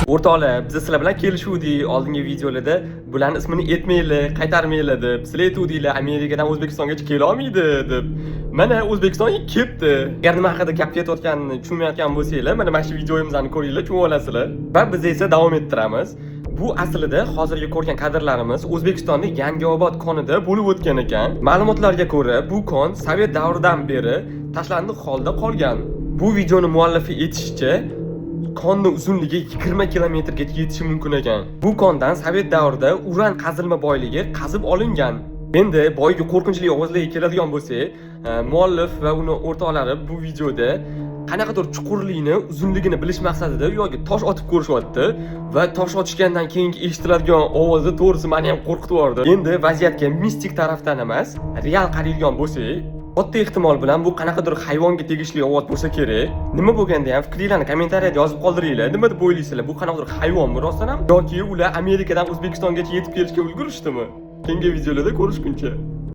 O'rtoqlar, biz sizlar bilan kelishuvdik oldingi videolarda. Bularning ismini aytmanglar, qaytarmanglar deb. Sizlar aytuvdinglar, Amerikadan O'zbekistongacha kela olmaydi deb. Mana O'zbekistonga kelibdi. Agar nima haqida gap ketayotganini tushunmayotgan bo'lsanglar, mana shu videoyimizni ko'ringlar, tushunib olasizlar. Va biz esa davom ettiramiz. Bu aslida hozirgi ko'rgan kadrlarimiz O'zbekistonning Yangiobod konida bo'lib o'tgan ekan. Ma'lumotlarga ko'ra, bu kon Sovet davridan beri tashlandiq holda qolgan. Bu videoni muallifi aytishicha, konning uzunligi 20 kilometrgacha yetishi mumkin ekan. Bu kondan Sovet davrida uran qazilma boyligi qazib olingan. Endi boyga qo'rqinchli ovozlarga keladigan bo'lsak, muallif va uni o'rtoqlari bu videoda qanaqadir chuqurlikni, uzunligini bilish maqsadida yoki tosh otib ko'rishyapti va tosh otishgandan keyingi eshitiladigan ovozi to'g'risi meni ham qo'rqitib yubordi. Endi vaziyatga mistik tarafdan emas, real qaraydigan bo'lsak, katta ehtimol bilan bu qanaqadir hayvonga tegishli ovoz bo'lsa kerak. Nima bo'lganda ham fikringizni kommentariyada yozib qoldiringlar. Nima deb o'ylaysizlar? Bu qanaqadir hayvonmi rostdan ham yoki ular Amerikadan O'zbekistongacha yetib kelishga ulgurishdimi? Keyingi videolarda ko'rishguncha.